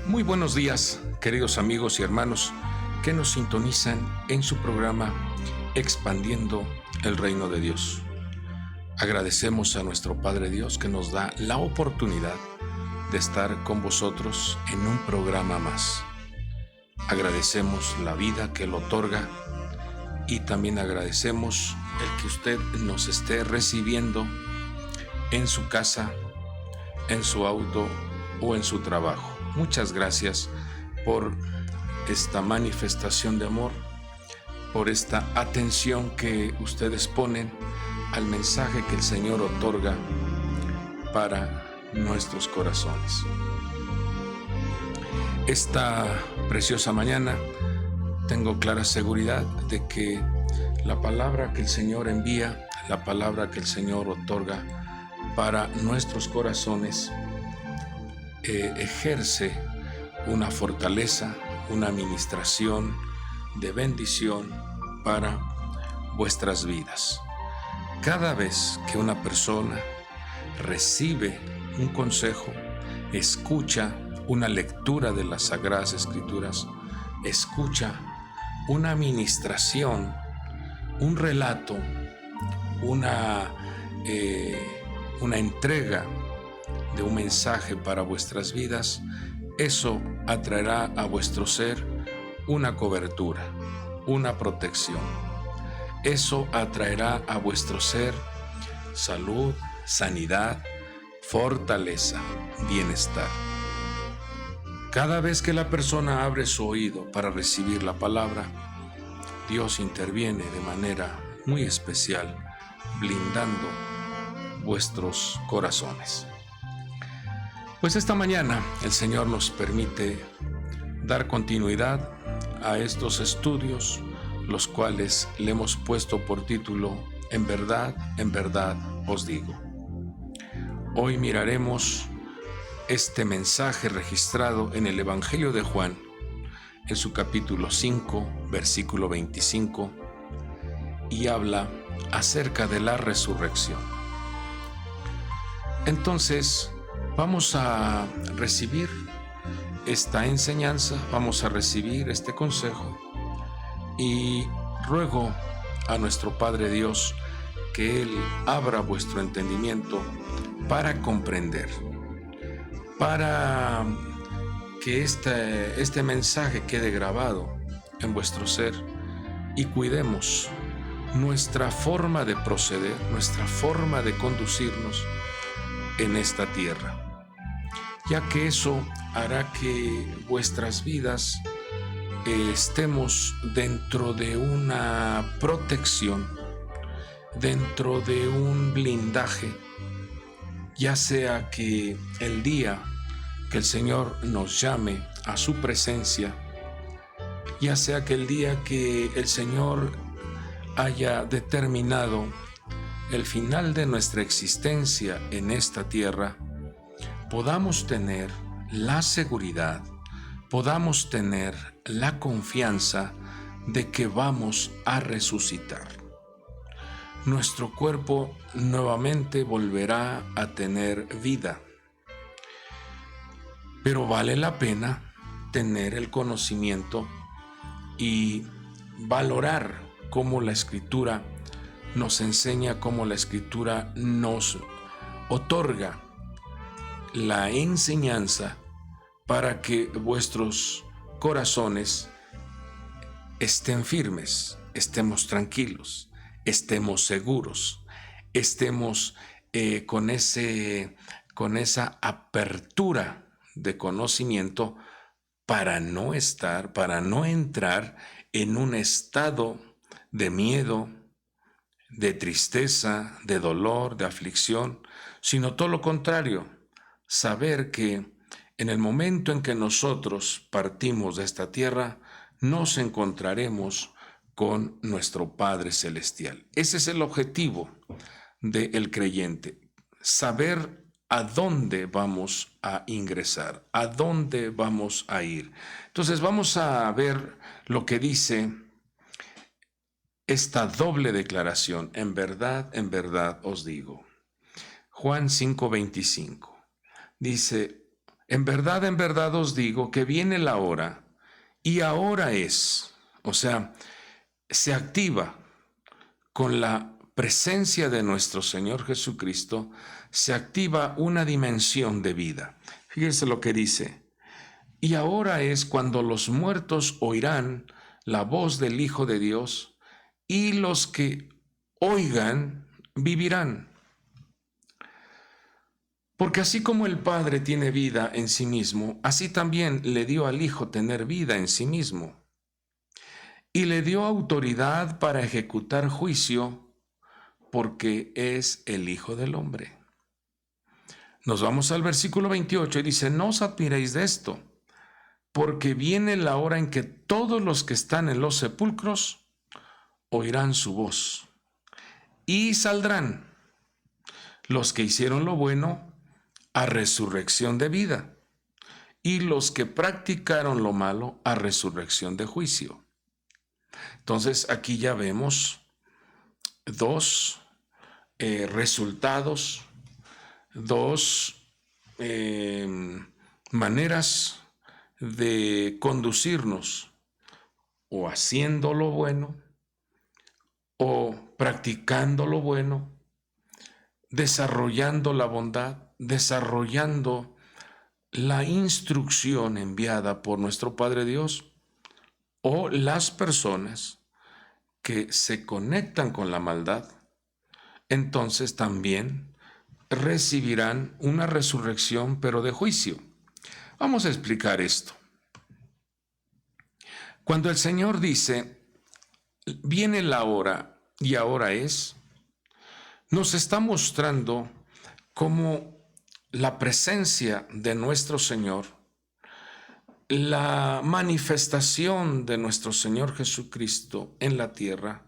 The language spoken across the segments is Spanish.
Muy buenos días, queridos amigos y hermanos que nos sintonizan en su programa Expandiendo el Reino de Dios. Agradecemos a nuestro Padre Dios que nos da la oportunidad de estar con vosotros en un programa más. Agradecemos la vida que Él otorga y también agradecemos el que usted nos esté recibiendo en su casa, en su auto o en su trabajo. Muchas gracias por esta manifestación de amor, por esta atención que ustedes ponen al mensaje que el Señor otorga para nuestros corazones. Esta preciosa mañana tengo clara seguridad de que la palabra que el Señor envía, la palabra que el Señor otorga para nuestros corazones, ejerce una fortaleza, una administración de bendición para vuestras vidas. Cada vez que una persona recibe un consejo, escucha una lectura de las Sagradas Escrituras, escucha una administración, un relato, una entrega de un mensaje para vuestras vidas, eso atraerá a vuestro ser una cobertura, una protección. Eso atraerá a vuestro ser salud, sanidad, fortaleza, bienestar. Cada vez que la persona abre su oído para recibir la palabra, Dios interviene de manera muy especial, blindando vuestros corazones. Pues esta mañana el Señor nos permite dar continuidad a estos estudios, los cuales le hemos puesto por título en verdad os digo. Hoy miraremos este mensaje registrado en el Evangelio de Juan, en su capítulo 5, versículo 25, y habla acerca de la resurrección. Entonces, vamos a recibir esta enseñanza, vamos a recibir este consejo y ruego a nuestro Padre Dios que Él abra vuestro entendimiento para comprender, para que este mensaje quede grabado en vuestro ser y cuidemos nuestra forma de proceder, nuestra forma de conducirnos en esta tierra, ya que eso hará que vuestras vidas estemos dentro de una protección, dentro de un blindaje, ya sea que el día que el Señor nos llame a su presencia, ya sea que el día que el Señor haya determinado el final de nuestra existencia en esta tierra, podamos tener la seguridad, podamos tener la confianza de que vamos a resucitar. Nuestro cuerpo nuevamente volverá a tener vida, pero vale la pena tener el conocimiento y valorar cómo la Escritura nos enseña, cómo la Escritura nos otorga la enseñanza para que vuestros corazones estén firmes, estemos tranquilos, estemos seguros, estemos con esa apertura de conocimiento para no entrar en un estado de miedo, de tristeza, de dolor, de aflicción, sino todo lo contrario, saber que en el momento en que nosotros partimos de esta tierra, nos encontraremos con nuestro Padre Celestial. Ese es el objetivo del creyente, saber a dónde vamos a ingresar, a dónde vamos a ir. Entonces vamos a ver lo que dice esta doble declaración, en verdad os digo. Juan 5:25 dice, en verdad os digo que viene la hora, y ahora es, o sea, se activa con la presencia de nuestro Señor Jesucristo, se activa una dimensión de vida. Fíjense lo que dice: y ahora es cuando los muertos oirán la voz del Hijo de Dios, y los que oigan vivirán. Porque así como el Padre tiene vida en sí mismo, así también le dio al Hijo tener vida en sí mismo. Y le dio autoridad para ejecutar juicio, porque es el Hijo del Hombre. Nos vamos al versículo 28 y dice: no os admiréis de esto, porque viene la hora en que todos los que están en los sepulcros oirán su voz, y saldrán los que hicieron lo bueno a resurrección de vida, y los que practicaron lo malo a resurrección de juicio. Entonces aquí ya vemos dos resultados, dos maneras de conducirnos, o haciendo lo bueno, o practicando lo bueno, desarrollando la bondad, desarrollando la instrucción enviada por nuestro Padre Dios, o las personas que se conectan con la maldad, entonces también recibirán una resurrección, pero de juicio. Vamos a explicar esto. Cuando el Señor dice, viene la hora y ahora es, nos está mostrando cómo la presencia de nuestro Señor, la manifestación de nuestro Señor Jesucristo en la tierra,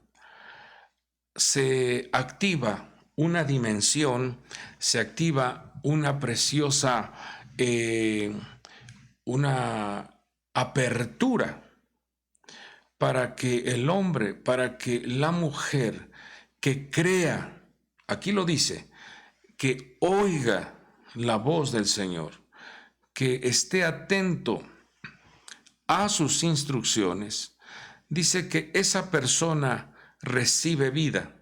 se activa una dimensión, se activa una preciosa, una apertura para que el hombre, para que la mujer que crea, aquí lo dice, que oiga la voz del Señor, que esté atento a sus instrucciones, dice que esa persona recibe vida.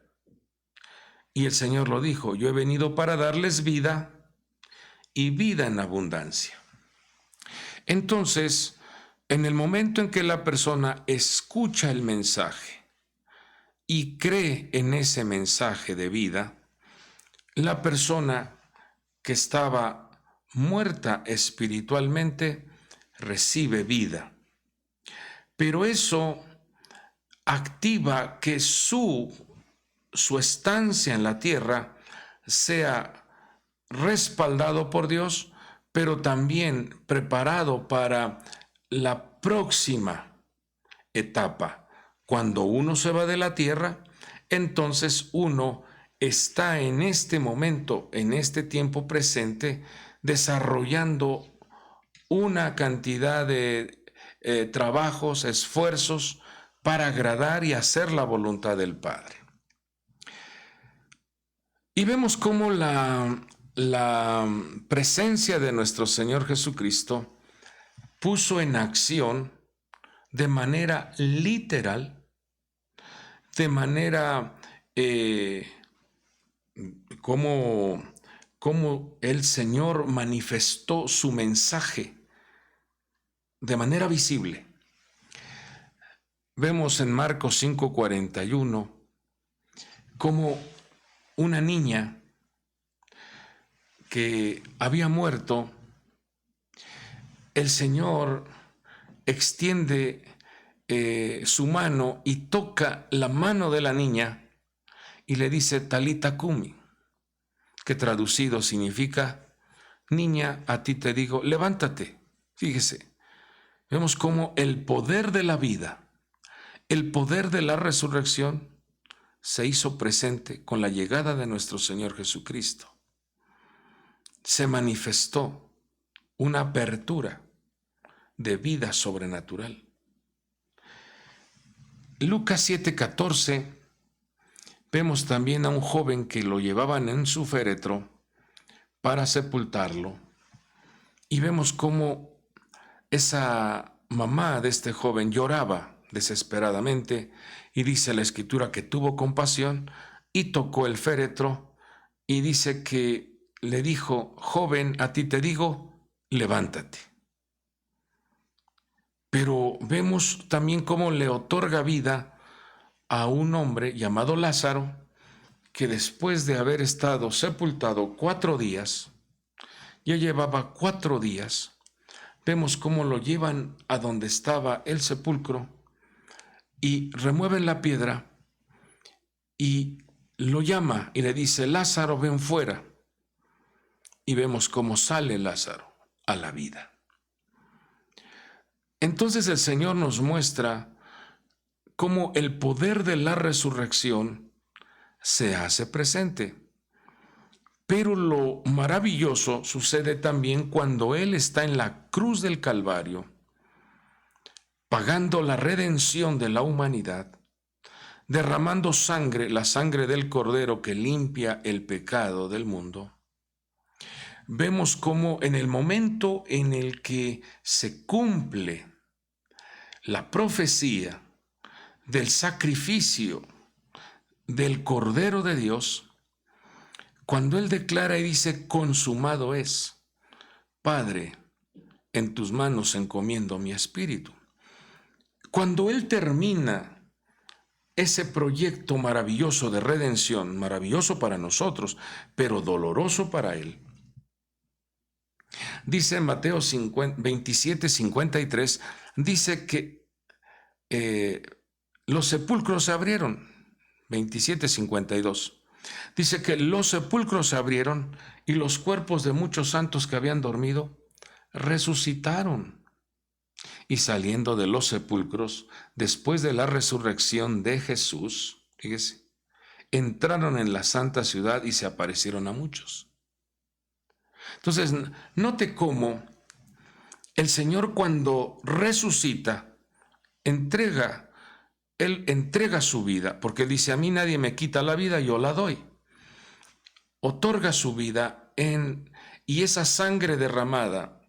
Y el Señor lo dijo: yo he venido para darles vida y vida en abundancia. Entonces, en el momento en que la persona escucha el mensaje y cree en ese mensaje de vida, la persona que estaba muerta espiritualmente recibe vida. Pero eso activa que su estancia en la tierra sea respaldado por Dios, pero también preparado para la próxima etapa. Cuando uno se va de la tierra, entonces uno está en este momento, en este tiempo presente, desarrollando una cantidad de trabajos, esfuerzos para agradar y hacer la voluntad del Padre. Y vemos cómo la presencia de nuestro Señor Jesucristo puso en acción de manera literal, de manera como el Señor manifestó su mensaje de manera visible. Vemos en Marcos 5:41 como una niña que había muerto, el Señor extiende su mano y toca la mano de la niña y le dice: Talita cumi, que traducido significa: niña, a ti te digo, levántate. Fíjese, vemos cómo el poder de la vida, el poder de la resurrección se hizo presente con la llegada de nuestro Señor Jesucristo. Se manifestó una apertura de vida sobrenatural. Lucas 7:14, vemos también a un joven que lo llevaban en su féretro para sepultarlo, Y vemos cómo esa mamá de este joven lloraba desesperadamente, y dice la escritura que tuvo compasión y tocó el féretro, y dice que le dijo: joven, a ti te digo, levántate. Pero vemos también cómo le otorga vida a un hombre llamado Lázaro, que después de haber estado sepultado 4 días, ya llevaba 4 días, vemos cómo lo llevan a donde estaba el sepulcro y remueven la piedra y lo llama y le dice: Lázaro, ven fuera. Y vemos cómo sale Lázaro a la vida. Entonces el Señor nos muestra cómo el poder de la resurrección se hace presente. Pero lo maravilloso sucede también cuando Él está en la cruz del Calvario, pagando la redención de la humanidad, derramando sangre, la sangre del Cordero que limpia el pecado del mundo. Vemos cómo en el momento en el que se cumple la profecía del sacrificio del Cordero de Dios, cuando Él declara y dice: consumado es, Padre, en tus manos encomiendo mi espíritu. Cuando Él termina ese proyecto maravilloso de redención, maravilloso para nosotros, pero doloroso para Él, dice en Mateo 27:53, dice que los sepulcros se abrieron. 27:52. Dice que los sepulcros se abrieron y los cuerpos de muchos santos que habían dormido resucitaron. Y saliendo de los sepulcros, después de la resurrección de Jesús, fíjese, entraron en la santa ciudad y se aparecieron a muchos. Entonces, note cómo el Señor, cuando resucita, Él entrega su vida, porque dice: a mí nadie me quita la vida, yo la doy. Otorga su vida y esa sangre derramada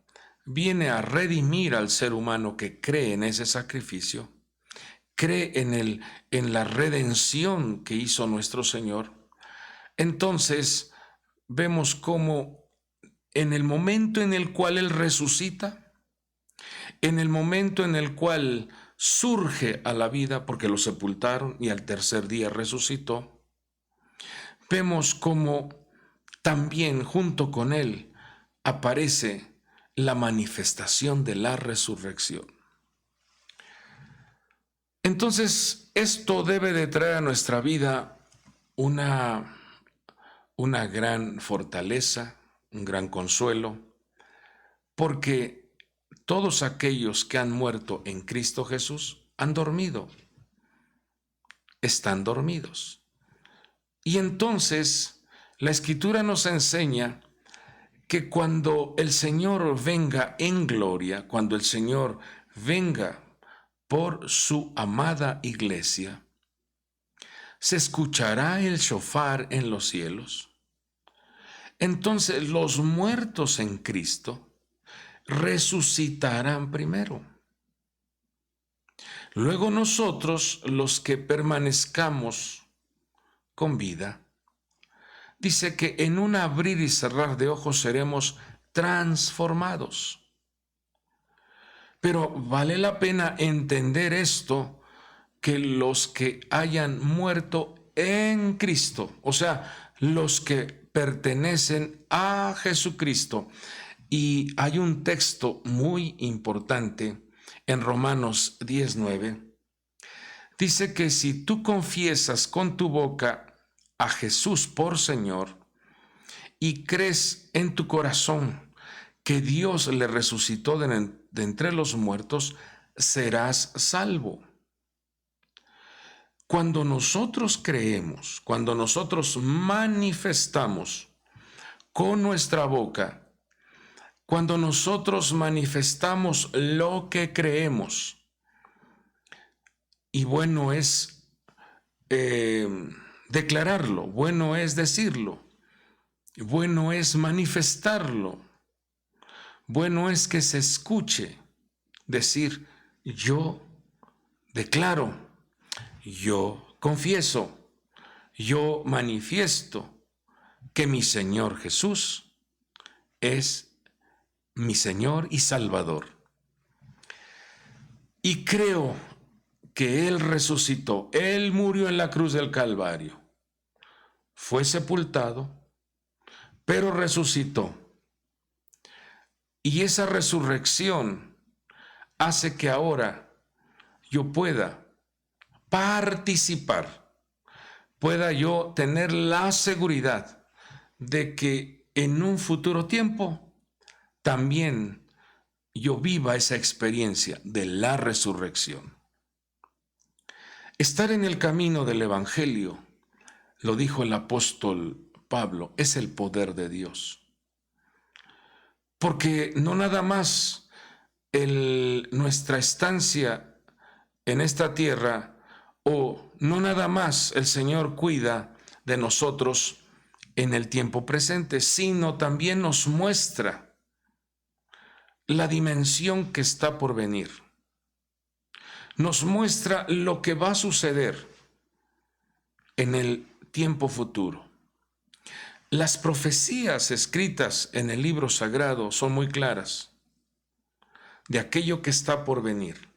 viene a redimir al ser humano que cree en ese sacrificio, cree en la redención que hizo nuestro Señor. Entonces vemos cómo en el momento en el cual Él resucita, en el momento en el cual surge a la vida, porque lo sepultaron y al tercer día resucitó, vemos cómo también junto con Él aparece la manifestación de la resurrección. Entonces, esto debe de traer a nuestra vida una gran fortaleza, un gran consuelo, porque todos aquellos que han muerto en Cristo Jesús han dormido, están dormidos. Y entonces la Escritura nos enseña que cuando el Señor venga en gloria, cuando el Señor venga por su amada iglesia, se escuchará el shofar en los cielos. Entonces los muertos en Cristo resucitarán primero. Luego nosotros, los que permanezcamos con vida, dice que en un abrir y cerrar de ojos seremos transformados. Pero vale la pena entender esto, que los que hayan muerto en Cristo, o sea, los que pertenecen a Jesucristo. Y hay un texto muy importante en Romanos 19. Dice que si tú confiesas con tu boca a Jesús por Señor y crees en tu corazón que Dios le resucitó de entre los muertos, serás salvo. Cuando nosotros creemos, cuando nosotros manifestamos con nuestra boca, cuando nosotros manifestamos lo que creemos, y bueno es declararlo, bueno es decirlo, bueno es manifestarlo, Bueno es que se escuche decir: yo declaro, yo confieso, yo manifiesto que mi Señor Jesús es mi Señor y Salvador. Y creo que Él resucitó, Él murió en la cruz del Calvario, fue sepultado, pero resucitó. Y esa resurrección hace que ahora yo pueda participar, pueda yo tener la seguridad de que en un futuro tiempo también yo viva esa experiencia de la resurrección. Estar en el camino del Evangelio, lo dijo el apóstol Pablo, es el poder de Dios. Porque no nada más nuestra estancia en esta tierra, o no nada más el Señor cuida de nosotros en el tiempo presente, sino también nos muestra la dimensión que está por venir. Nos muestra lo que va a suceder en el tiempo futuro. Las profecías escritas en el libro sagrado son muy claras de aquello que está por venir,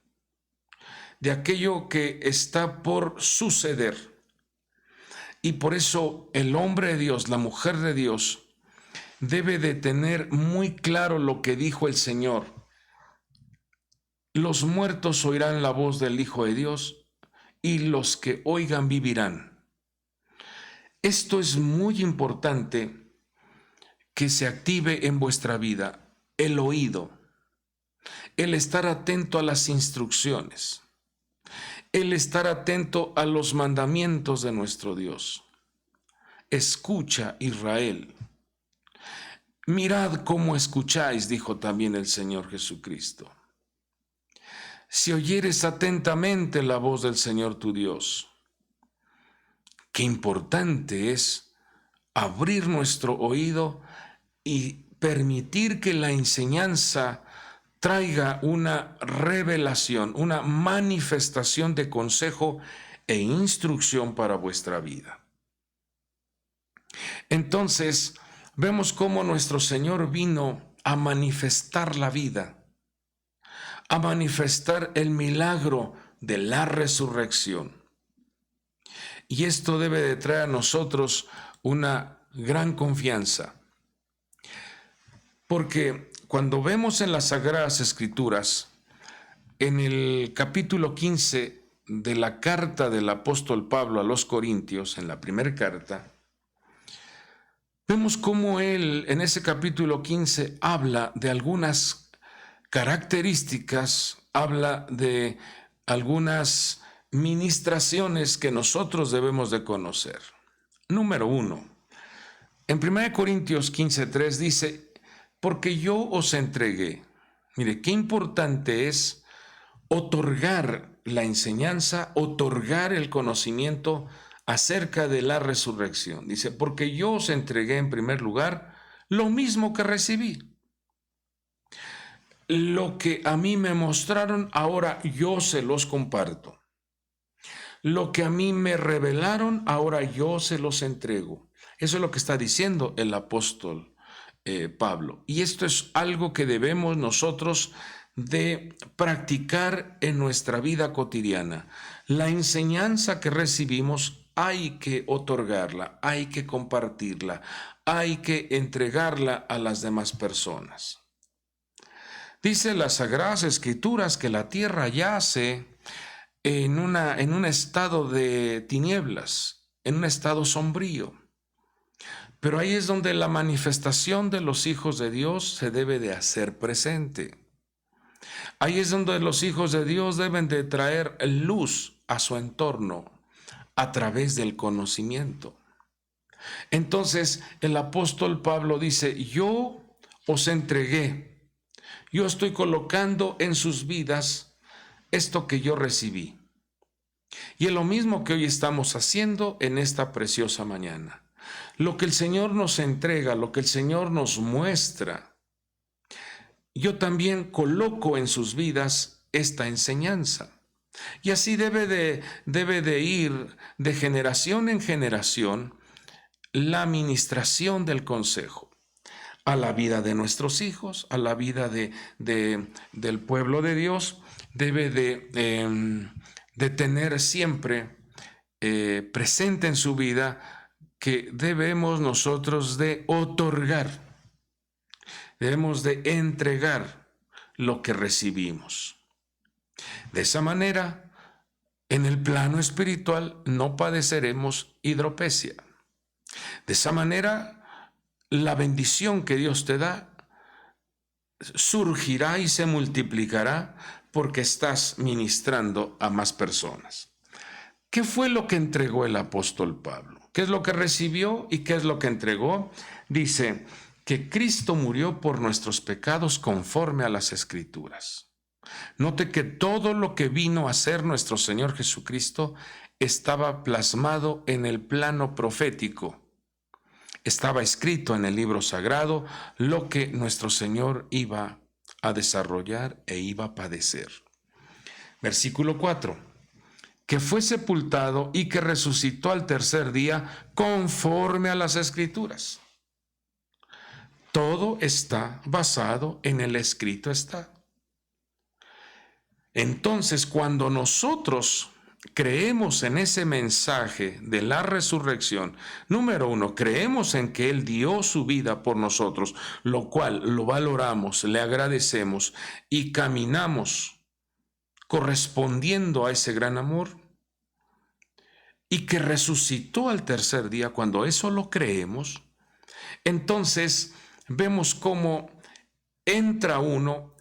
de aquello que está por suceder. Y por eso el hombre de Dios, la mujer de Dios, debe de tener muy claro lo que dijo el Señor. Los muertos oirán la voz del Hijo de Dios, y los que oigan vivirán. Esto es muy importante que se active en vuestra vida, el oído, el estar atento a las instrucciones, el estar atento a los mandamientos de nuestro Dios. Escucha, Israel. Mirad cómo escucháis, dijo también el Señor Jesucristo. Si oyeres atentamente la voz del Señor tu Dios. Qué importante es abrir nuestro oído y permitir que la enseñanza traiga una revelación, una manifestación de consejo e instrucción para vuestra vida. Entonces, vemos cómo nuestro Señor vino a manifestar la vida, a manifestar el milagro de la resurrección. Y esto debe de traer a nosotros una gran confianza. Porque cuando vemos en las Sagradas Escrituras, en el capítulo 15 de la carta del apóstol Pablo a los Corintios, en la primera carta, vemos cómo él en ese capítulo 15 habla de algunas características, habla de algunas ministraciones que nosotros debemos de conocer. Número 1, en 1 Corintios 15:3 dice: porque yo os entregué. Mire, qué importante es otorgar la enseñanza, otorgar el conocimiento acerca de la resurrección. Dice: porque yo os entregué en primer lugar lo mismo que recibí. Lo que a mí me mostraron, ahora yo se los comparto. Lo que a mí me revelaron, ahora yo se los entrego. Eso es lo que está diciendo el apóstol Pablo. Y esto es algo que debemos nosotros de practicar en nuestra vida cotidiana. La enseñanza que recibimos hay que otorgarla, hay que compartirla, hay que entregarla a las demás personas. Dice las Sagradas Escrituras que la tierra yace en un estado de tinieblas, en un estado sombrío. Pero ahí es donde la manifestación de los hijos de Dios se debe de hacer presente. Ahí es donde los hijos de Dios deben de traer luz a su entorno a través del conocimiento. Entonces el apóstol Pablo dice: yo os entregué, yo estoy colocando en sus vidas esto que yo recibí. Y es lo mismo que hoy estamos haciendo en esta preciosa mañana. Lo que el Señor nos entrega, lo que el Señor nos muestra, yo también coloco en sus vidas esta enseñanza. Y así debe de ir de generación en generación la administración del consejo a la vida de nuestros hijos, a la vida del pueblo de Dios. Debe de tener siempre presente en su vida que debemos nosotros de otorgar, debemos de entregar lo que recibimos. De esa manera, en el plano espiritual no padeceremos hidropesia. De esa manera, la bendición que Dios te da surgirá y se multiplicará porque estás ministrando a más personas. ¿Qué fue lo que entregó el apóstol Pablo? ¿Qué es lo que recibió y qué es lo que entregó? Dice que Cristo murió por nuestros pecados conforme a las Escrituras. Note que todo lo que vino a ser nuestro Señor Jesucristo estaba plasmado en el plano profético. Estaba escrito en el libro sagrado lo que nuestro Señor iba a desarrollar e iba a padecer. Versículo 4. Que fue sepultado y que resucitó al tercer día conforme a las Escrituras. Todo está basado en el escrito está. Entonces, cuando nosotros creemos en ese mensaje de la resurrección, número uno, creemos en que Él dio su vida por nosotros, lo cual lo valoramos, le agradecemos y caminamos correspondiendo a ese gran amor, y que resucitó al tercer día. Cuando eso lo creemos, entonces vemos cómo entra uno,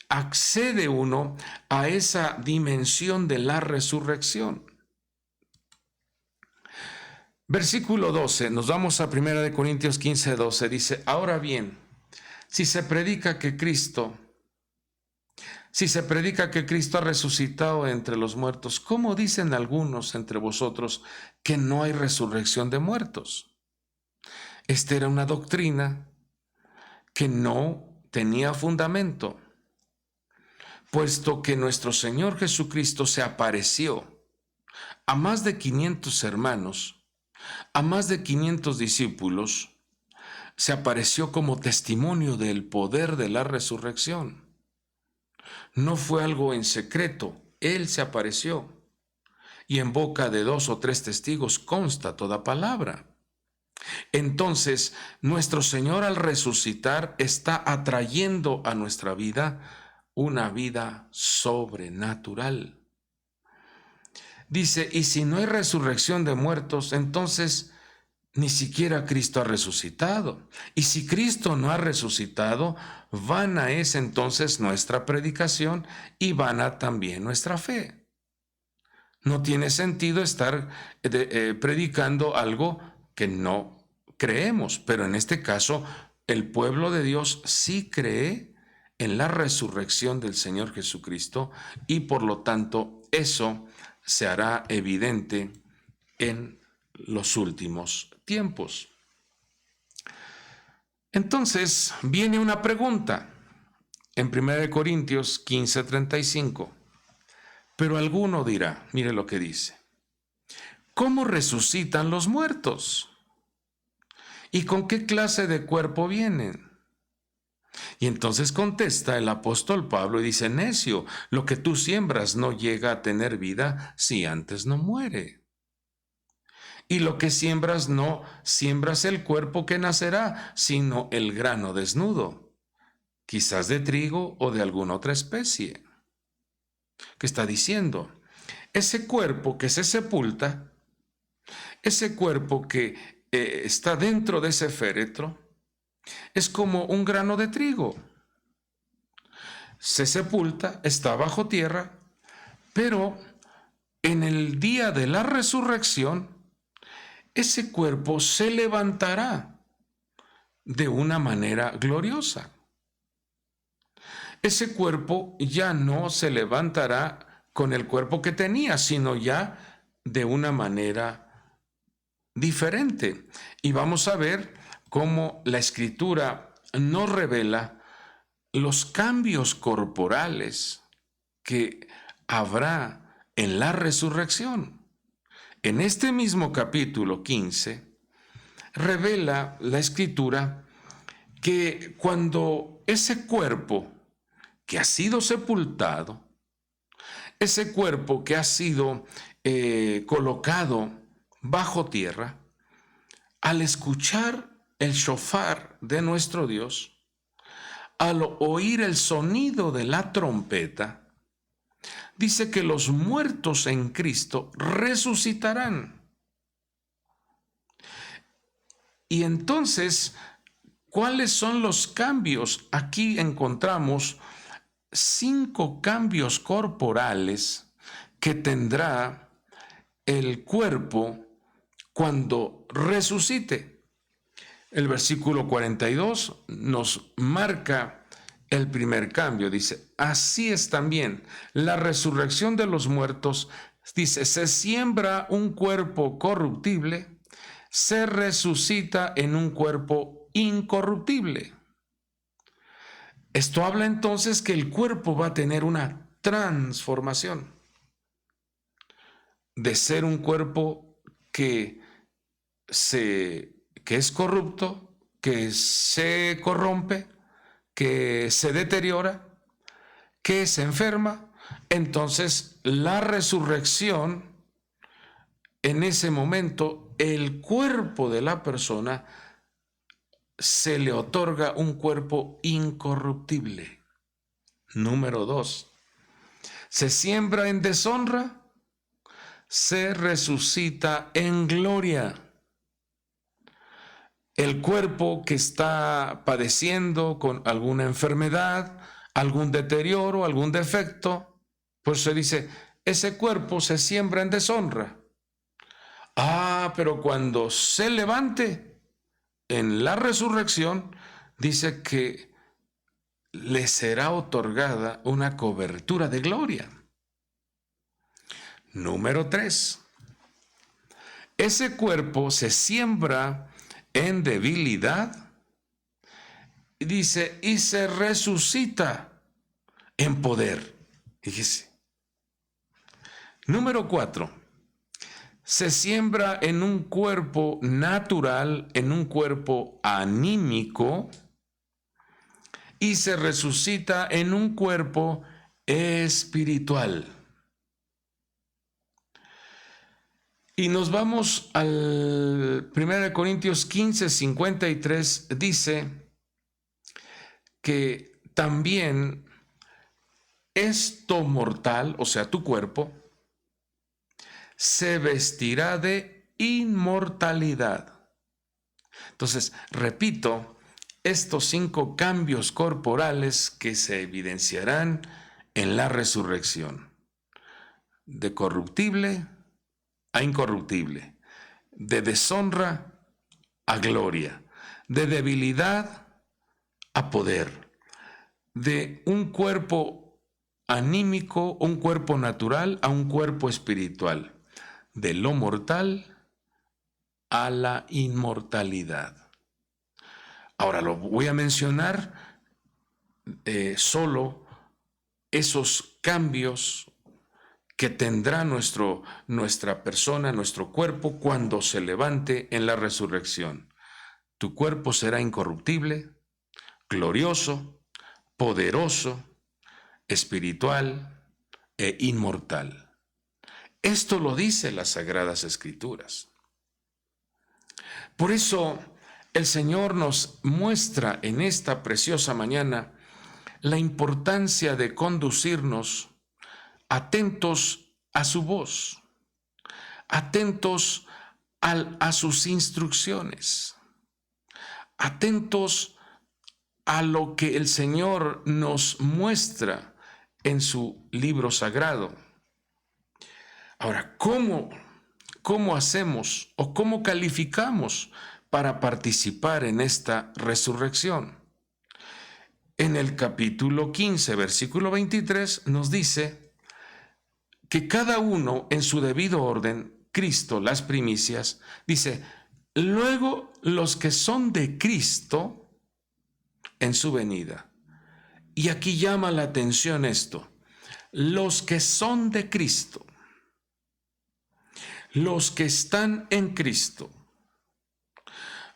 accede uno a esa dimensión de la resurrección. Versículo 12, nos vamos a 1 Corintios 15, 12, dice: ahora bien, si se predica que Cristo ha resucitado entre los muertos, ¿cómo dicen algunos entre vosotros que no hay resurrección de muertos? Esta era una doctrina que no tenía fundamento, puesto que nuestro Señor Jesucristo se apareció a más de 500 hermanos, a más de 500 discípulos, se apareció como testimonio del poder de la resurrección. No fue algo en secreto, Él se apareció, y en boca de 2 o 3 testigos consta toda palabra. Entonces, nuestro Señor al resucitar está atrayendo a nuestra vida una vida sobrenatural. Dice, y si no hay resurrección de muertos, entonces ni siquiera Cristo ha resucitado. Y si Cristo no ha resucitado, vana es entonces nuestra predicación y vana también nuestra fe. No tiene sentido estar predicando algo que no creemos, pero en este caso el pueblo de Dios sí cree en la resurrección del Señor Jesucristo y por lo tanto eso se hará evidente en los últimos tiempos. Entonces viene una pregunta en 1 Corintios 15:35. Pero alguno dirá, mire lo que dice: ¿cómo resucitan los muertos? ¿Y con qué clase de cuerpo vienen? Y entonces contesta el apóstol Pablo y dice: necio, lo que tú siembras no llega a tener vida si antes no muere. Y lo que siembras no siembras el cuerpo que nacerá, sino el grano desnudo, quizás de trigo o de alguna otra especie. ¿Qué está diciendo? Ese cuerpo que se sepulta, ese cuerpo que está dentro de ese féretro, es como un grano de trigo. Se sepulta, está bajo tierra, pero en el día de la resurrección, ese cuerpo se levantará de una manera gloriosa. Ese cuerpo ya no se levantará con el cuerpo que tenía, sino ya de una manera diferente. Y vamos a ver cómo la Escritura nos revela los cambios corporales que habrá en la resurrección. En este mismo capítulo 15, revela la Escritura que cuando ese cuerpo que ha sido sepultado, ese cuerpo que ha sido colocado bajo tierra, al escuchar el shofar de nuestro Dios, al oír el sonido de la trompeta, dice que los muertos en Cristo resucitarán. Y entonces, ¿cuáles son los cambios? Aquí encontramos 5 cambios corporales que tendrá el cuerpo cuando resucite. El versículo 42 nos marca el primer cambio. Dice, así es también la resurrección de los muertos. Dice, se siembra un cuerpo corruptible, se resucita en un cuerpo incorruptible. Esto habla entonces que el cuerpo va a tener una transformación de ser un cuerpo que es corrupto, que se corrompe, que se deteriora, que se enferma. Entonces, la resurrección, en ese momento, el cuerpo de la persona se le otorga un cuerpo incorruptible. Número 2. Se siembra en deshonra, se resucita en gloria. El cuerpo que está padeciendo con alguna enfermedad, algún deterioro, algún defecto, pues se dice, ese cuerpo se siembra en deshonra. Pero cuando se levante en la resurrección, dice que le será otorgada una cobertura de gloria. Número 3. Ese cuerpo se siembra en debilidad, dice, y se resucita en poder. Fíjese. Número 4. Se siembra en un cuerpo natural, en un cuerpo anímico, y se resucita en un cuerpo espiritual. Y nos vamos al 1 Corintios 15, 53, dice que también esto mortal, o sea, tu cuerpo, se vestirá de inmortalidad. Entonces, repito, estos 5 cambios corporales que se evidenciarán en la resurrección. De corruptible a incorruptible, de deshonra a gloria, de debilidad a poder, de un cuerpo anímico, un cuerpo natural a un cuerpo espiritual, de lo mortal a la inmortalidad. Ahora lo voy a mencionar solo esos cambios que tendrá nuestra persona, nuestro cuerpo, cuando se levante en la resurrección. Tu cuerpo será incorruptible, glorioso, poderoso, espiritual e inmortal. Esto lo dice las Sagradas Escrituras. Por eso el Señor nos muestra en esta preciosa mañana la importancia de conducirnos atentos a su voz, atentos a sus instrucciones, atentos a lo que el Señor nos muestra en su libro sagrado. Ahora, ¿cómo hacemos o cómo calificamos para participar en esta resurrección? En el capítulo 15, versículo 23, nos dice que cada uno en su debido orden, Cristo, las primicias, dice, luego los que son de Cristo en su venida. Y aquí llama la atención esto: los que son de Cristo, los que están en Cristo,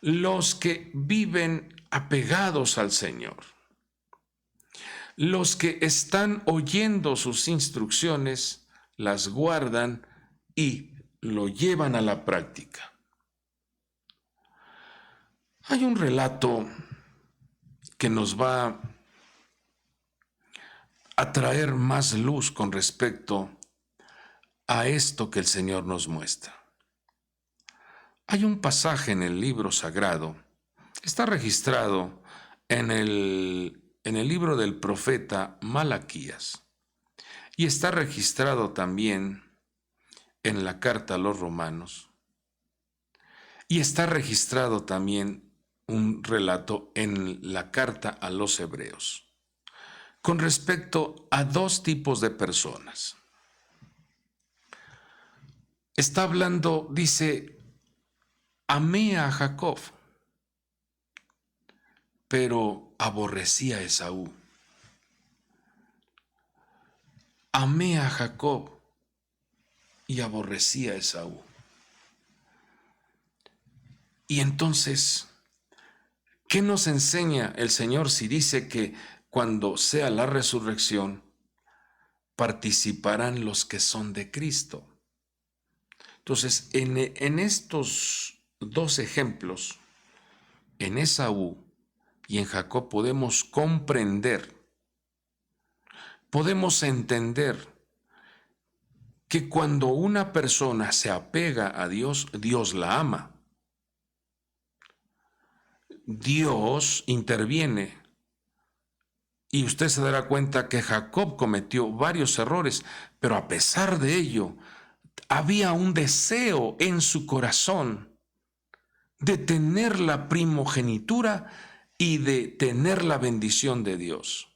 los que viven apegados al Señor, los que están oyendo sus instrucciones, las guardan y lo llevan a la práctica. Hay un relato que nos va a traer más luz con respecto a esto que el Señor nos muestra. Hay un pasaje en el libro sagrado, está registrado en el libro del profeta Malaquías, y está registrado también en la carta a los romanos, y está registrado también un relato en la carta a los hebreos, con respecto a dos tipos de personas. Está hablando, dice: amé a Jacob, pero aborrecí a Esaú. Amé a Jacob y aborrecí a Esaú. Y entonces, ¿qué nos enseña el Señor si dice que cuando sea la resurrección participarán los que son de Cristo? Entonces, en estos dos ejemplos, en Esaú y en Jacob, podemos comprender, podemos entender que cuando una persona se apega a Dios, Dios la ama. Dios interviene. Y usted se dará cuenta que Jacob cometió varios errores, pero a pesar de ello, había un deseo en su corazón de tener la primogenitura y de tener la bendición de Dios.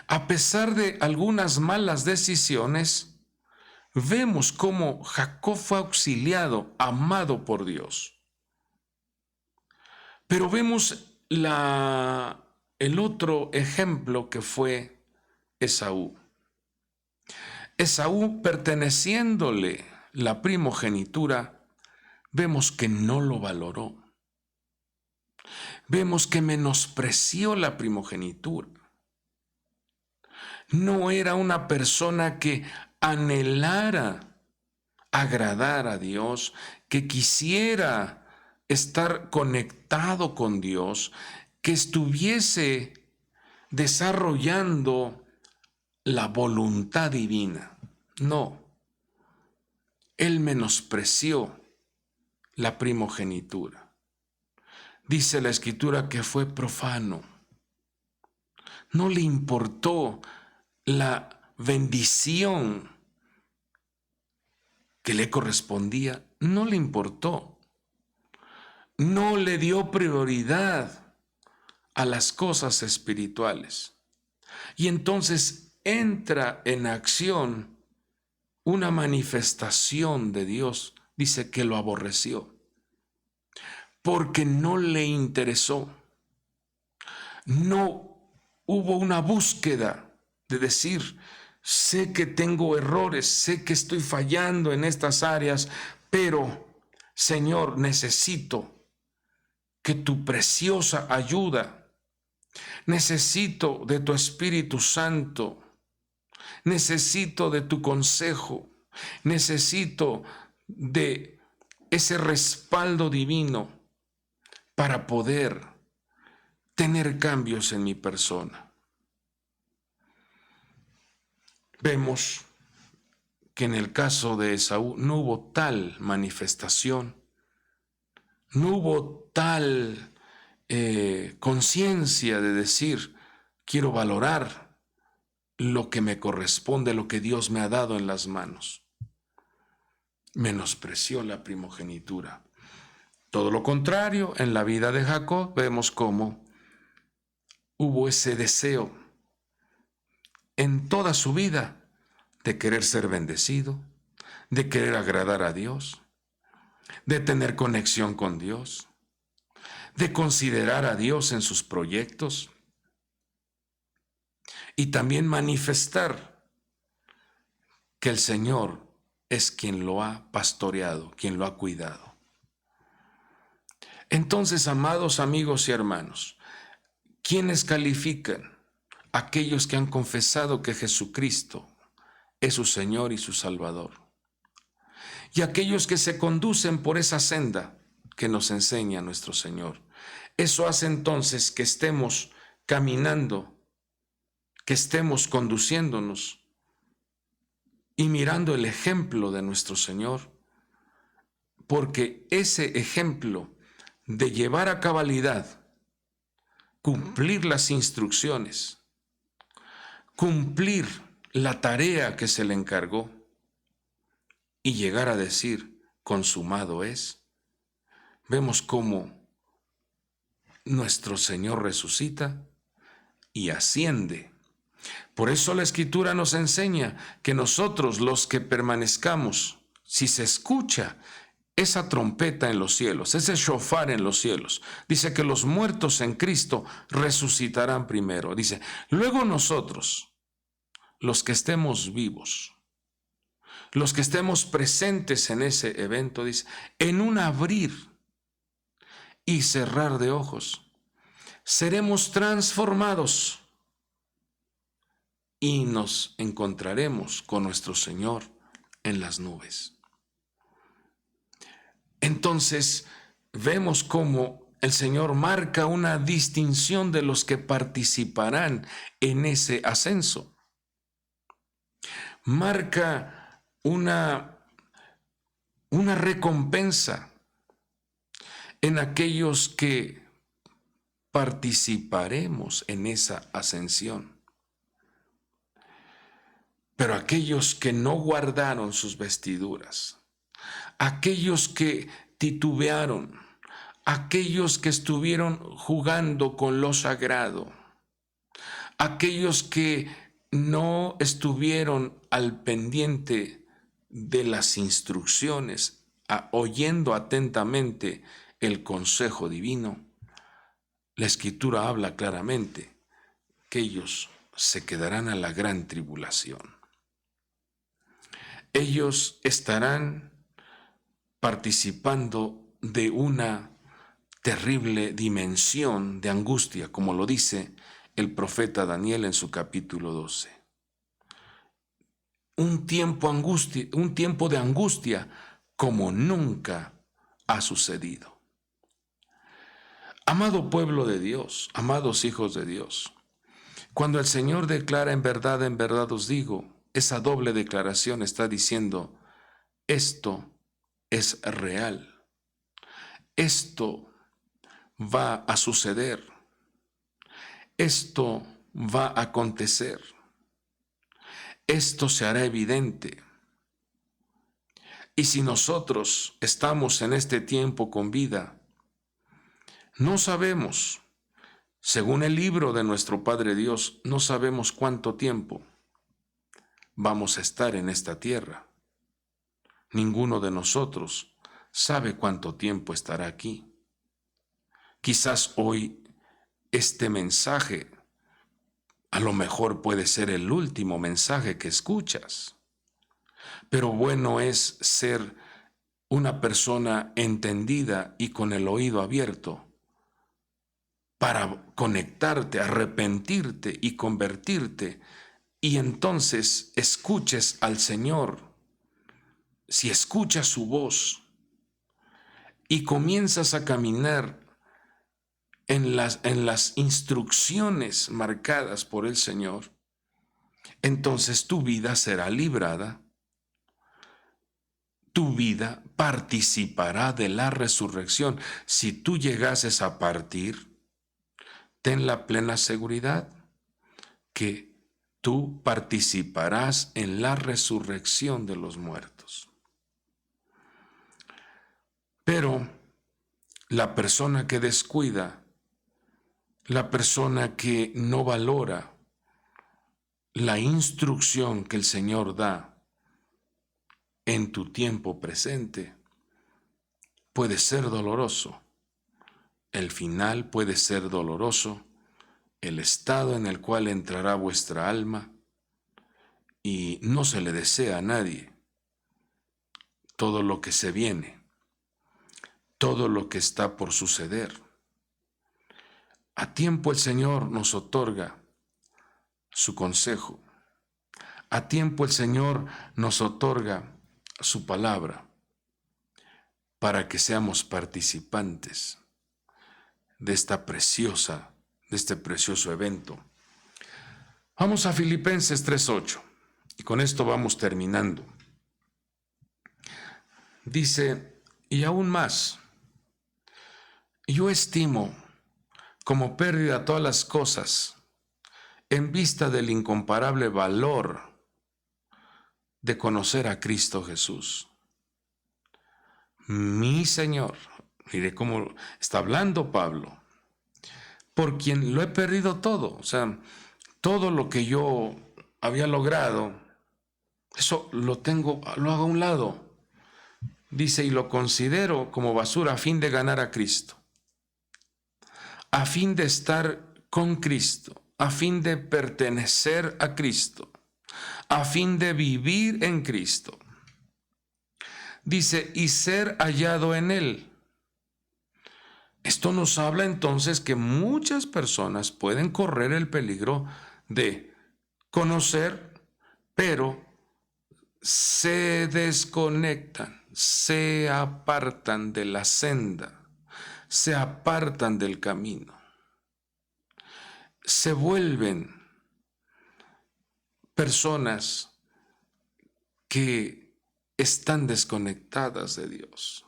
A pesar de algunas malas decisiones, vemos cómo Jacob fue auxiliado, amado por Dios. Pero vemos el otro ejemplo, que fue Esaú. Esaú, perteneciéndole la primogenitura, vemos que no lo valoró. Vemos que menospreció la primogenitura. No era una persona que anhelara agradar a Dios, que quisiera estar conectado con Dios, que estuviese desarrollando la voluntad divina. No, él menospreció la primogenitura. Dice la Escritura que fue profano. No le importó la bendición que le correspondía, no le importó. No le dio prioridad a las cosas espirituales. Y entonces entra en acción una manifestación de Dios. Dice que lo aborreció, porque no le interesó. No hubo una búsqueda de decir: sé que tengo errores, sé que estoy fallando en estas áreas, pero Señor, necesito que tu preciosa ayuda, necesito de tu Espíritu Santo, necesito de tu consejo, necesito de ese respaldo divino para poder tener cambios en mi persona. Vemos que en el caso de Esaú no hubo tal manifestación, no hubo tal conciencia de decir: quiero valorar lo que me corresponde, lo que Dios me ha dado en las manos. Menospreció la primogenitura. Todo lo contrario, en la vida de Jacob vemos cómo hubo ese deseo en toda su vida de querer ser bendecido, de querer agradar a Dios, de tener conexión con Dios, de considerar a Dios en sus proyectos. y también manifestar que el Señor es quien lo ha pastoreado, quien lo ha cuidado. Entonces, amados amigos y hermanos, ¿quiénes califican? Aquellos que han confesado que Jesucristo es su Señor y su Salvador. Y aquellos que se conducen por esa senda que nos enseña nuestro Señor. Eso hace entonces que estemos caminando, que estemos conduciéndonos y mirando el ejemplo de nuestro Señor, porque ese ejemplo de llevar a cabalidad, cumplir las instrucciones, cumplir la tarea que se le encargó y llegar a decir, consumado es, vemos cómo nuestro Señor resucita y asciende. Por eso la Escritura nos enseña que nosotros, los que permanezcamos, si se escucha esa trompeta en los cielos, ese shofar en los cielos, dice que los muertos en Cristo resucitarán primero. Dice, luego nosotros, los que estemos vivos, los que estemos presentes en ese evento, dice, en un abrir y cerrar de ojos, seremos transformados y nos encontraremos con nuestro Señor en las nubes. Entonces, vemos cómo el Señor marca una distinción de los que participarán en ese ascenso. Marca una recompensa en aquellos que participaremos en esa ascensión. Pero aquellos que no guardaron sus vestiduras, aquellos que titubearon, aquellos que estuvieron jugando con lo sagrado, aquellos que no estuvieron al pendiente de las instrucciones, oyendo atentamente el consejo divino, la Escritura habla claramente que ellos se quedarán a la gran tribulación. Ellos estarán participando de una terrible dimensión de angustia, como lo dice el profeta Daniel en su capítulo 12. Un tiempo de angustia como nunca ha sucedido. Amado pueblo de Dios, amados hijos de Dios, cuando el Señor declara en verdad os digo, esa doble declaración está diciendo, esto es real, esto va a suceder, esto va a acontecer, esto se hará evidente. Y si nosotros estamos en este tiempo con vida, no sabemos, según el libro de nuestro Padre Dios, no sabemos cuánto tiempo vamos a estar en esta tierra. Ninguno de nosotros sabe cuánto tiempo estará aquí. Quizás hoy este mensaje a lo mejor puede ser el último mensaje que escuchas, pero bueno es ser una persona entendida y con el oído abierto para conectarte, arrepentirte y convertirte, y entonces escuches al Señor. Si escuchas su voz y comienzas a caminar en las instrucciones marcadas por el Señor, entonces tu vida será librada, tu vida participará de la resurrección. Si tú llegases a partir, ten la plena seguridad que tú participarás en la resurrección de los muertos. Pero la persona que descuida, la persona que no valora la instrucción que el Señor da en tu tiempo presente, puede ser doloroso. El final puede ser doloroso el estado en el cual entrará vuestra alma, y no se le desea a nadie todo lo que se viene, todo lo que está por suceder. A tiempo el Señor nos otorga su consejo. A tiempo el Señor nos otorga su palabra para que seamos participantes de este precioso evento. Vamos a Filipenses 3:8 y con esto vamos terminando. Dice, y aún más, yo estimo como pérdida todas las cosas en vista del incomparable valor de conocer a Cristo Jesús, mi Señor. Mire cómo está hablando Pablo, por quien lo he perdido todo. O sea, todo lo que yo había logrado, eso lo hago a un lado. Dice, y lo considero como basura a fin de ganar a Cristo, a fin de estar con Cristo, a fin de pertenecer a Cristo, a fin de vivir en Cristo. Dice, y ser hallado en Él. Esto nos habla entonces que muchas personas pueden correr el peligro de conocer, pero se desconectan, se apartan de la senda, se apartan del camino, se vuelven personas que están desconectadas de Dios.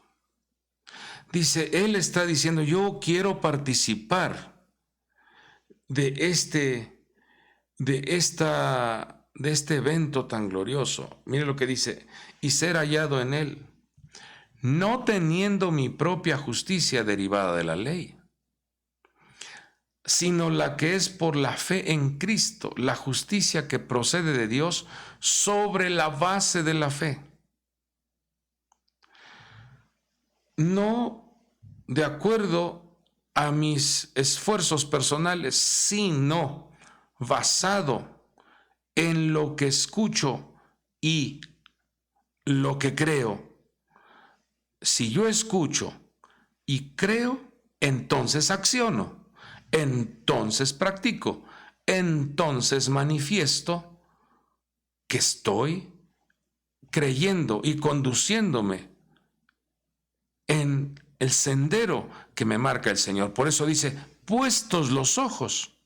Dice, él está diciendo, yo quiero participar de este evento tan glorioso. Mire lo que dice, y ser hallado en él, no teniendo mi propia justicia derivada de la ley, sino la que es por la fe en Cristo, la justicia que procede de Dios sobre la base de la fe. No de acuerdo a mis esfuerzos personales, sino basado en lo que escucho y lo que creo. Si yo escucho y creo, entonces acciono, entonces practico, entonces manifiesto que estoy creyendo y conduciéndome en el sendero que me marca el Señor. Por eso dice, puestos los ojos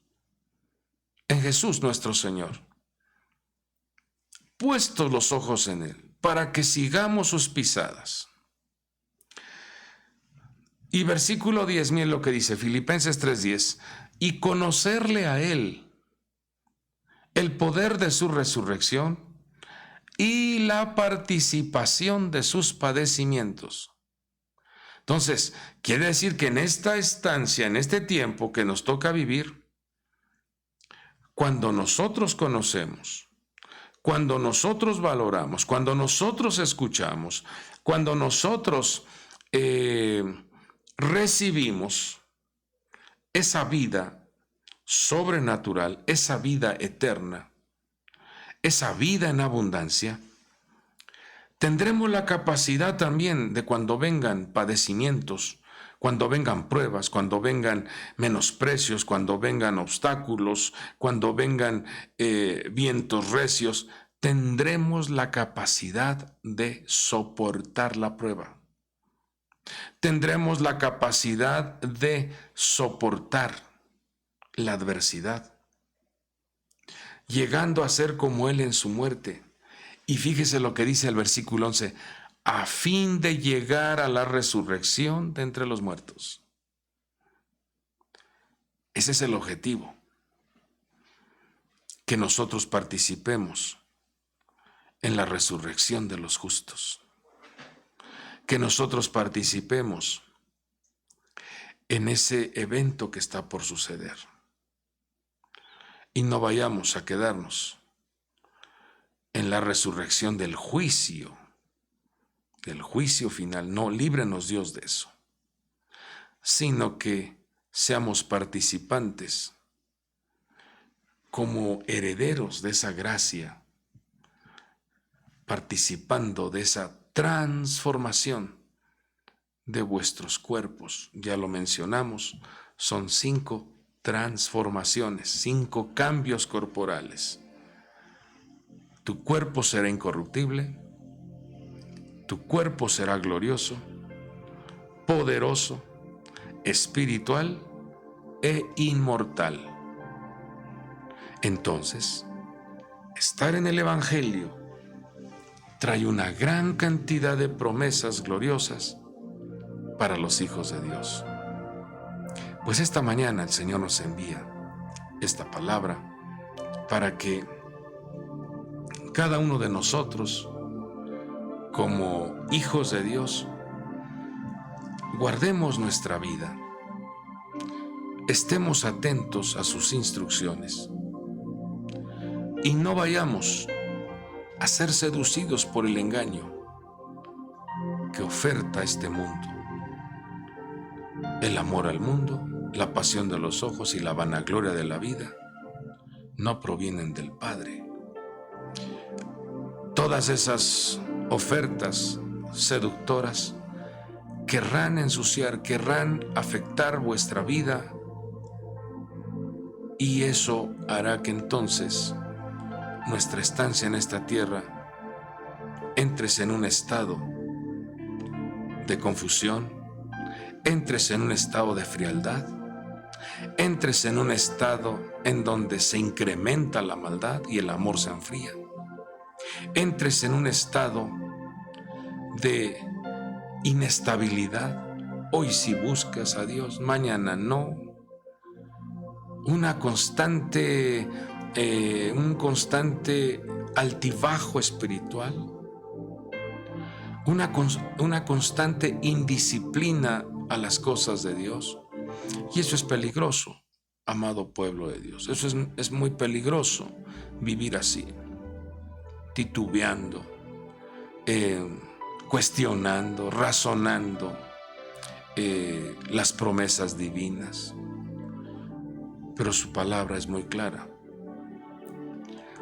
en Jesús nuestro Señor, puestos los ojos en Él, para que sigamos sus pisadas. Y versículo 10, miren lo que dice, Filipenses 3:10, y conocerle a Él, el poder de su resurrección y la participación de sus padecimientos. Entonces, quiere decir que en esta estancia, en este tiempo que nos toca vivir, cuando nosotros conocemos, cuando nosotros valoramos, cuando nosotros escuchamos, cuando nosotros recibimos esa vida sobrenatural, esa vida eterna, esa vida en abundancia, tendremos la capacidad también de cuando vengan padecimientos, cuando vengan pruebas, cuando vengan menosprecios, cuando vengan obstáculos, cuando vengan vientos recios, tendremos la capacidad de soportar la prueba. Tendremos la capacidad de soportar la adversidad, llegando a ser como Él en su muerte. Y fíjese lo que dice el versículo 11, a fin de llegar a la resurrección de entre los muertos. Ese es el objetivo, que nosotros participemos en la resurrección de los justos, que nosotros participemos en ese evento que está por suceder y no vayamos a quedarnos en la resurrección del juicio final. No, líbranos Dios de eso, sino que seamos participantes como herederos de esa gracia, participando de esa transformación de vuestros cuerpos. Ya lo mencionamos, son 5 transformaciones, 5 cambios corporales. Tu cuerpo será incorruptible, tu cuerpo será glorioso, poderoso, espiritual e inmortal. Entonces, estar en el Evangelio trae una gran cantidad de promesas gloriosas para los hijos de Dios. Pues esta mañana el Señor nos envía esta palabra para que cada uno de nosotros, como hijos de Dios, guardemos nuestra vida, estemos atentos a sus instrucciones y no vayamos a ser seducidos por el engaño que oferta este mundo. El amor al mundo, la pasión de los ojos y la vanagloria de la vida no provienen del Padre. Todas esas ofertas seductoras querrán ensuciar, querrán afectar vuestra vida, y eso hará que entonces nuestra estancia en esta tierra entres en un estado de confusión, entres en un estado de frialdad, entres en un estado en donde se incrementa la maldad y el amor se enfría, entres en un estado de inestabilidad. Hoy sí buscas a Dios, mañana no. Un constante altibajo espiritual, una constante indisciplina a las cosas de Dios. Y eso es peligroso, amado pueblo de Dios. Eso es muy peligroso, vivir así, titubeando, cuestionando, razonando las promesas divinas. Pero su palabra es muy clara.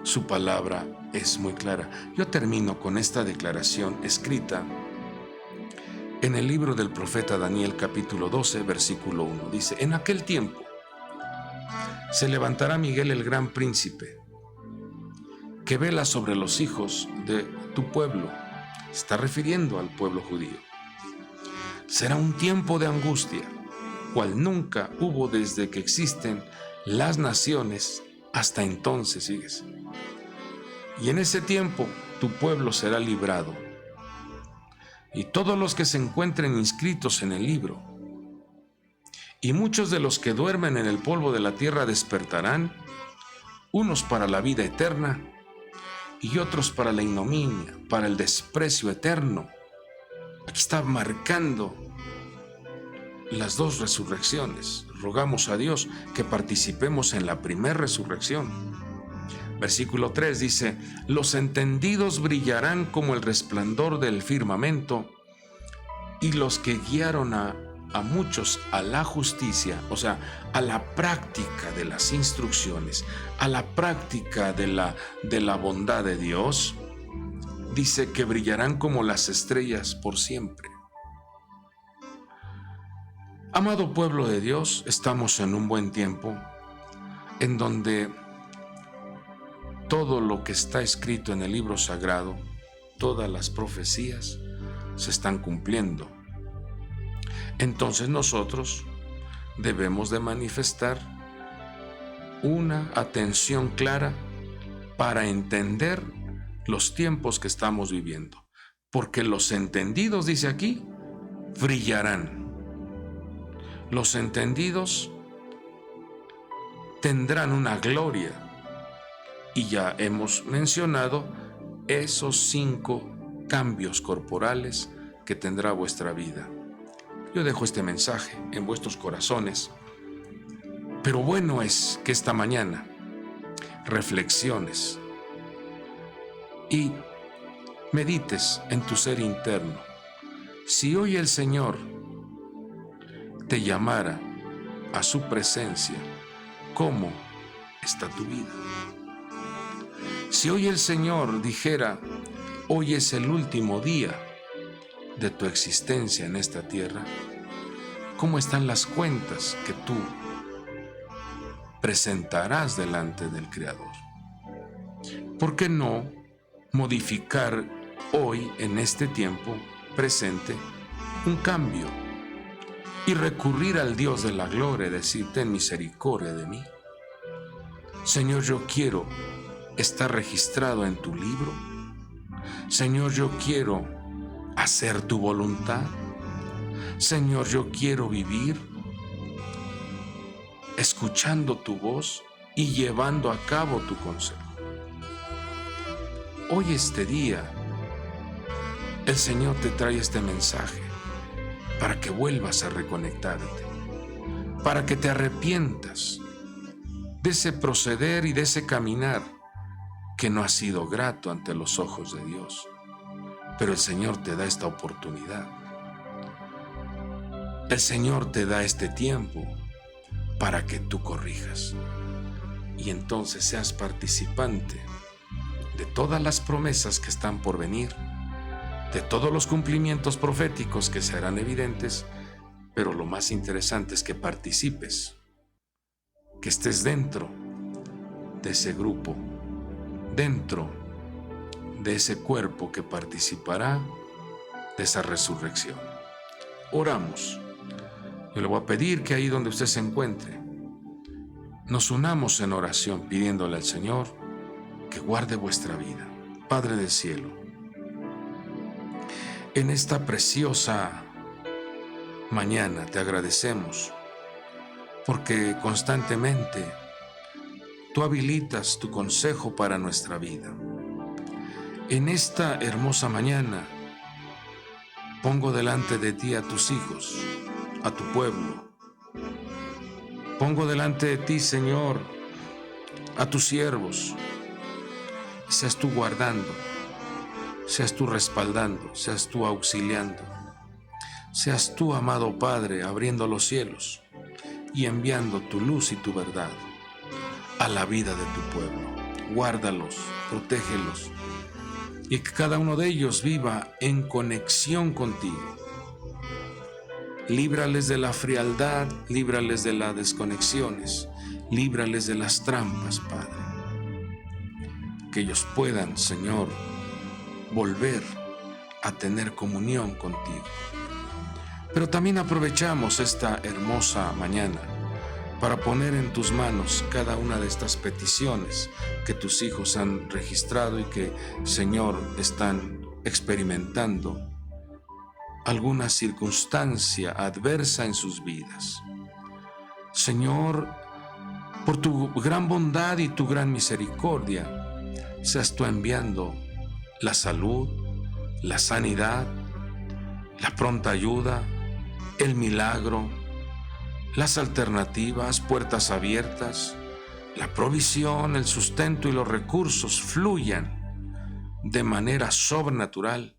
Su palabra es muy clara. Yo termino con esta declaración escrita en el libro del profeta Daniel, capítulo 12, versículo 1. Dice: en aquel tiempo se levantará Miguel, el gran príncipe, que vela sobre los hijos de tu pueblo. Está refiriendo al pueblo judío. Será un tiempo de angustia, cual nunca hubo desde que existen las naciones hasta entonces, sigues. Y en ese tiempo tu pueblo será librado, y todos los que se encuentren inscritos en el libro, y muchos de los que duermen en el polvo de la tierra despertarán, unos para la vida eterna y otros para la ignominia, para el desprecio eterno. Aquí está marcando las 2 resurrecciones. Rogamos a Dios que participemos en la primera resurrección. Versículo 3 dice: los entendidos brillarán como el resplandor del firmamento, y los que guiaron a muchos a la justicia, o sea, a la práctica de las instrucciones, a la práctica de la bondad de Dios, dice que brillarán como las estrellas por siempre. Amado pueblo de Dios, estamos en un buen tiempo en donde todo lo que está escrito en el libro sagrado, todas las profecías se están cumpliendo. Entonces nosotros debemos de manifestar una atención clara para entender los tiempos que estamos viviendo, porque los entendidos, dice aquí, brillarán. Los entendidos tendrán una gloria, y ya hemos mencionado esos 5 cambios corporales que tendrá vuestra vida. Yo dejo este mensaje en vuestros corazones, pero bueno es que esta mañana reflexiones y medites en tu ser interno. Si hoy el Señor te llamara a su presencia, ¿cómo está tu vida. Si hoy el Señor dijera, hoy es el último día de tu existencia en esta tierra, ¿cómo están las cuentas que tú presentarás delante del Creador? ¿Por qué no modificar hoy, en este tiempo presente, un cambio y recurrir al Dios de la gloria y decir, ten misericordia de mí? Señor, yo quiero estar registrado en tu libro. Señor, yo quiero hacer tu voluntad. Señor, yo quiero vivir escuchando tu voz y llevando a cabo tu consejo. Hoy, este día, el Señor te trae este mensaje para que vuelvas a reconectarte, para que te arrepientas de ese proceder y de ese caminar que no ha sido grato ante los ojos de Dios. Pero el Señor te da esta oportunidad. El Señor te da este tiempo para que tú corrijas y entonces seas participante de todas las promesas que están por venir, de todos los cumplimientos proféticos que serán evidentes, pero lo más interesante es que participes, que estés dentro de ese grupo, dentro de ese cuerpo que participará de esa resurrección. Oramos. Yo le voy a pedir que ahí donde usted se encuentre, nos unamos en oración pidiéndole al Señor que guarde vuestra vida. Padre del cielo, en esta preciosa mañana te agradecemos porque constantemente tú habilitas tu consejo para nuestra vida. En esta hermosa mañana pongo delante de ti a tus hijos, a tu pueblo. Pongo delante de ti, Señor, a tus siervos. Seas tú guardando, seas tú respaldando, seas tú auxiliando. Seas tú, amado Padre, abriendo los cielos y enviando tu luz y tu verdad a la vida de tu pueblo. Guárdalos, protégelos y que cada uno de ellos viva en conexión contigo. Líbrales de la frialdad, líbrales de las desconexiones, líbrales de las trampas, Padre. Que ellos puedan, Señor, volver a tener comunión contigo. Pero también aprovechamos esta hermosa mañana para poner en tus manos cada una de estas peticiones que tus hijos han registrado y que, Señor, están experimentando alguna circunstancia adversa en sus vidas. Señor, por tu gran bondad y tu gran misericordia, seas tú enviando la salud, la sanidad, la pronta ayuda, el milagro, las alternativas, puertas abiertas, la provisión, el sustento y los recursos fluyan de manera sobrenatural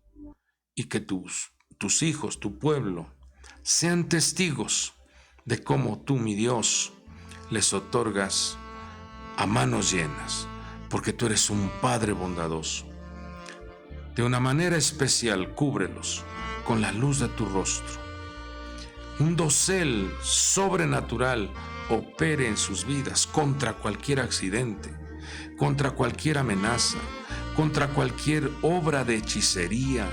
y que tus hijos, tu pueblo, sean testigos de cómo tú, mi Dios, les otorgas a manos llenas, porque tú eres un Padre bondadoso. De una manera especial, cúbrelos con la luz de tu rostro. Un dosel sobrenatural opere en sus vidas contra cualquier accidente, contra cualquier amenaza, contra cualquier obra de hechicería,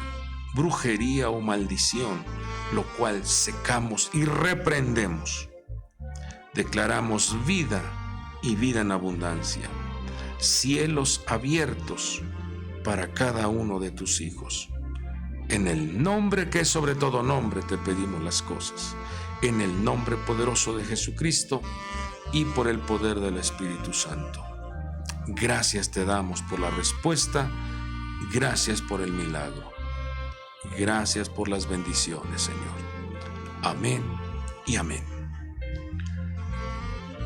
brujería o maldición, lo cual secamos y reprendemos. Declaramos vida y vida en abundancia, cielos abiertos para cada uno de tus hijos. En el nombre que es sobre todo nombre te pedimos las cosas, en el nombre poderoso de Jesucristo y por el poder del Espíritu Santo. Gracias te damos por la respuesta, gracias por el milagro, gracias por las bendiciones, Señor. Amén y amén.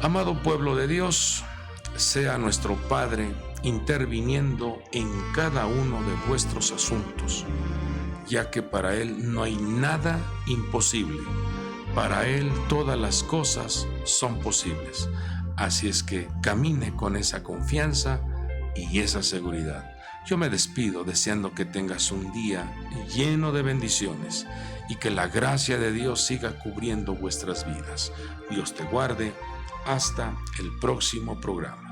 Amado pueblo de Dios, sea nuestro Padre interviniendo en cada uno de vuestros asuntos, ya que para Él no hay nada imposible. Para Él todas las cosas son posibles. Así es que camine con esa confianza y esa seguridad. Yo me despido deseando que tengas un día lleno de bendiciones y que la gracia de Dios siga cubriendo vuestras vidas. Dios te guarde. Hasta el próximo programa.